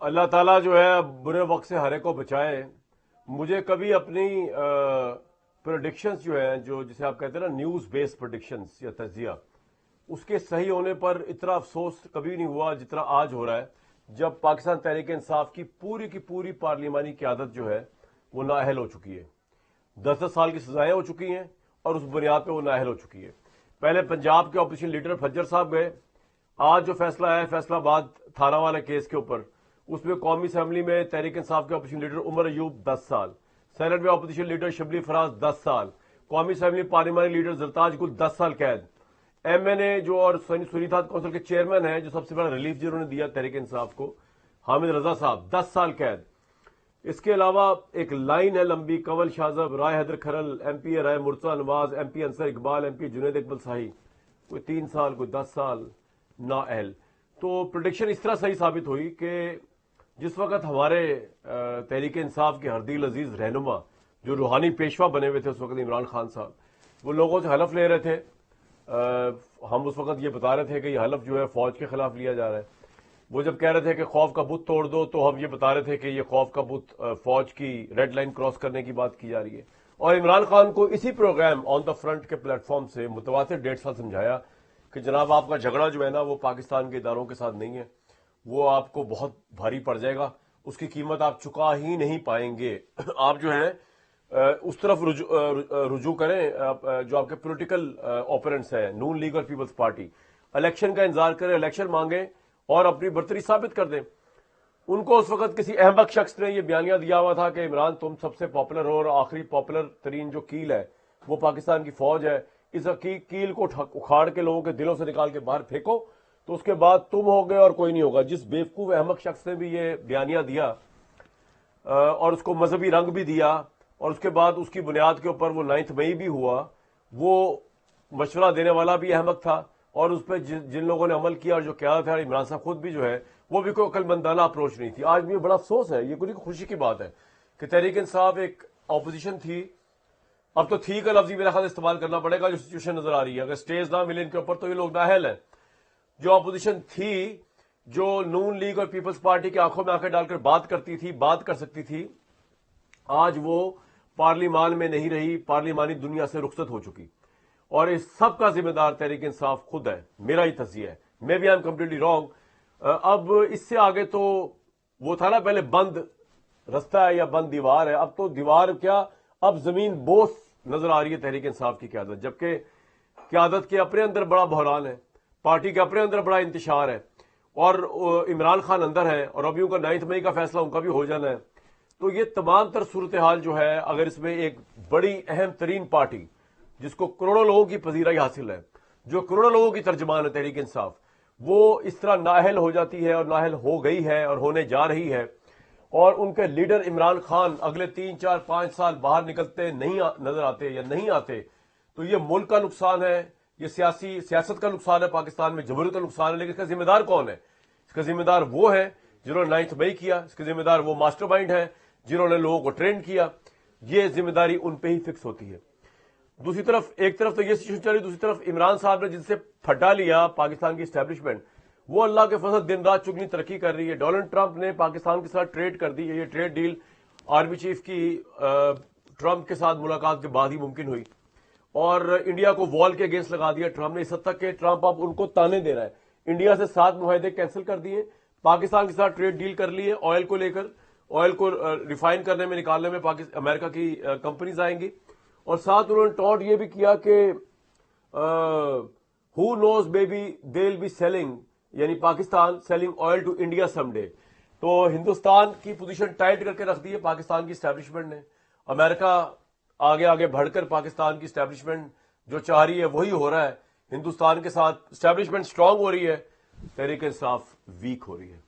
اللہ تعالیٰ جو ہے برے وقت سے ہر ایک کو بچائے. مجھے کبھی اپنی پروڈکشنز جو ہیں، جو جسے آپ کہتے ہیں نا نیوز بیس پروڈکشنز یا تجزیہ، اس کے صحیح ہونے پر اتنا افسوس کبھی نہیں ہوا جتنا آج ہو رہا ہے، جب پاکستان تحریک انصاف کی پوری پارلیمانی قیادت جو ہے وہ نااہل ہو چکی ہے. 10 سال کی سزائیں ہو چکی ہیں اور اس بنیاد پہ وہ نااہل ہو چکی ہے. پہلے پنجاب کے اپوزیشن لیڈر فجر صاحب گئے. آج جو فیصلہ آیا ہے فیصلہ آباد تھانہ والے کیس کے اوپر، اس میں قومی اسمبلی میں تحریک انصاف کے اپوزیشن لیڈر عمر ایوب 10 سال، سینٹ میں اپوزیشن لیڈر شبلی فراز 10 سال، قومی اسمبلی پارلیمانی لیڈر زرتاج گل 10 سال قید. ایم این اے جو اور سنیتھات کونسل کے چیئرمین ہیں، جو سب سے بڑا ریلیف جنہوں نے دیا تحریک انصاف کو، حامد رضا صاحب 10 سال قید. اس کے علاوہ ایک لائن ہے لمبی، Kanwal Shahzeb, Rai Haider Kharal, M P Rai Murtaza Nawaz, M P Ansar Iqbal, M P Junaid Iqbal Sahi, کوئی 3 سال کوئی 10 سال نااہل. تو پروڈکشن اس طرح صحیح ثابت ہوئی کہ جس وقت ہمارے تحریک انصاف کے ہردیل عزیز رہنما جو روحانی پیشوا بنے ہوئے تھے اس وقت عمران خان صاحب، وہ لوگوں سے حلف لے رہے تھے. ہم اس وقت یہ بتا رہے تھے کہ یہ حلف جو ہے فوج کے خلاف لیا جا رہا ہے. وہ جب کہہ رہے تھے کہ خوف کا بت توڑ دو، تو ہم یہ بتا رہے تھے کہ یہ خوف کا بت فوج کی ریڈ لائن کراس کرنے کی بات کی جا رہی ہے. اور عمران خان کو اسی پروگرام آن دا فرنٹ کے پلیٹ فارم سے متواتر 1.5 سال سمجھایا کہ جناب آپ کا جھگڑا جو ہے نا وہ پاکستان کے اداروں کے ساتھ نہیں ہے، وہ آپ کو بہت بھاری پڑ جائے گا، اس کی قیمت آپ چکا ہی نہیں پائیں گے. آپ جو ہے اس طرف رجوع کریں، جو آپ کے پولیٹیکل اوپوننٹس ہیں نون لیگ اور پیپلز پارٹی، الیکشن کا انتظار کریں، الیکشن مانگیں اور اپنی برتری ثابت کر دیں. ان کو اس وقت کسی احمق شخص نے یہ بیانیہ دیا ہوا تھا کہ عمران تم سب سے پاپولر ہو، اور آخری پاپولر ترین جو کیل ہے وہ پاکستان کی فوج ہے، اس کیل کو اکھاڑ کے لوگوں کے دلوں سے نکال کے باہر پھینکو تو اس کے بعد تم ہوگے اور کوئی نہیں ہوگا. جس بیوقوف احمق شخص نے بھی یہ بیانیہ دیا اور اس کو مذہبی رنگ بھی دیا، اور اس کے بعد اس کی بنیاد کے اوپر وہ 9 مئی بھی ہوا، وہ مشورہ دینے والا بھی احمق تھا، اور اس پہ جن لوگوں نے عمل کیا اور جو قیادت ہے عمران صاحب خود بھی جو ہے وہ بھی کوئی عقل مندانہ اپروچ نہیں تھی. آج بھی بڑا افسوس ہے، یہ کوئی خوشی کی بات ہے کہ تحریک انصاف ایک اپوزیشن تھی. اب تو تھی کا لفظ میرا خیال استعمال کرنا پڑے گا جو سچویشن نظر آ رہی ہے. اگر سٹیج نہ ملے ان کے اوپر تو یہ لوگ نااہل ہیں. جو اپوزیشن تھی، جو نون لیگ اور پیپلز پارٹی کی آنکھوں میں آنکھیں ڈال کر بات کرتی تھی، بات کر سکتی تھی، آج وہ پارلیمان میں نہیں رہی، پارلیمانی دنیا سے رخصت ہو چکی. اور اس سب کا ذمہ دار تحریک انصاف خود ہے. میرا ہی تجزیہ ہے، maybe I am completely wrong. اب اس سے آگے تو وہ تھا نا پہلے بند رستہ ہے یا بند دیوار ہے، اب تو دیوار کیا، اب زمین بوس نظر آ رہی ہے تحریک انصاف کی قیادت. جبکہ قیادت کے اپنے اندر بڑا بحران ہے، پارٹی کے اپنے اندر بڑا انتشار ہے، اور عمران خان اندر ہے، اور ابھی ان کا 9 مئی کا فیصلہ ان کا بھی ہو جانا ہے. تو یہ تمام تر صورتحال جو ہے، اگر اس میں ایک بڑی اہم ترین پارٹی جس کو کروڑوں لوگوں کی پذیرائی حاصل ہے، جو کروڑوں لوگوں کی ترجمان ہے تحریک انصاف، وہ اس طرح نااہل ہو جاتی ہے اور نااہل ہو گئی ہے اور ہونے جا رہی ہے، اور ان کے لیڈر عمران خان اگلے 3 4 5 سال باہر نکلتے نہیں نظر آتے یا نہیں آتے، تو یہ ملک کا نقصان ہے، یہ سیاست کا نقصان ہے، پاکستان میں جمہوریت کا نقصان ہے. لیکن اس کا ذمہ دار کون ہے؟ اس کا ذمہ دار وہ ہے جنہوں نے 9 مئی کیا، اس کے ذمہ دار وہ ماسٹر مائنڈ ہیں جنہوں نے لوگوں کو ٹرینڈ کیا. یہ ذمہ داری ان پہ ہی فکس ہوتی ہے. دوسری طرف ایک طرف تو یہ سچویشن چل رہی، دوسری طرف عمران صاحب نے جن سے پھٹا لیا پاکستان کی اسٹیبلشمنٹ، وہ اللہ کے فضل دن رات چگنی ترقی کر رہی ہے. ڈونلڈ ٹرمپ نے پاکستان کے ساتھ ٹریڈ کر دی ہے. یہ ٹریڈ ڈیل آرمی چیف کی ٹرمپ کے ساتھ ملاقات کے بعد ہی ممکن ہوئی، اور انڈیا کو وال کے اگینسٹ لگا دیا ٹرمپ نے، اس حد تک کہ ٹرمپ اب ان کو تانے دے رہا ہے. انڈیا سے 7 معاہدے کینسل کر دیے، پاکستان کے ساتھ ٹریڈ ڈیل کر لیے، آئل کو لے کر، آئل کو ریفائن کرنے میں نکالنے میں امریکہ کی کمپنیز آئیں گی. اور ساتھ انہوں نے ٹاؤٹ یہ بھی کیا کہ who knows may be they will be selling, یعنی Pakistan selling oil to India some day. تو ہندوستان کی پوزیشن ٹائٹ کر کے رکھ دی ہے پاکستان کی اسٹیبلشمنٹ نے. امریکہ آگے آگے بڑھ کر پاکستان کی اسٹیبلشمنٹ جو چاہ رہی ہے وہی ہو رہا ہے. ہندوستان کے ساتھ اسٹیبلشمنٹ اسٹرانگ ہو رہی ہے، تحریک انصاف ویک ہو رہی ہے.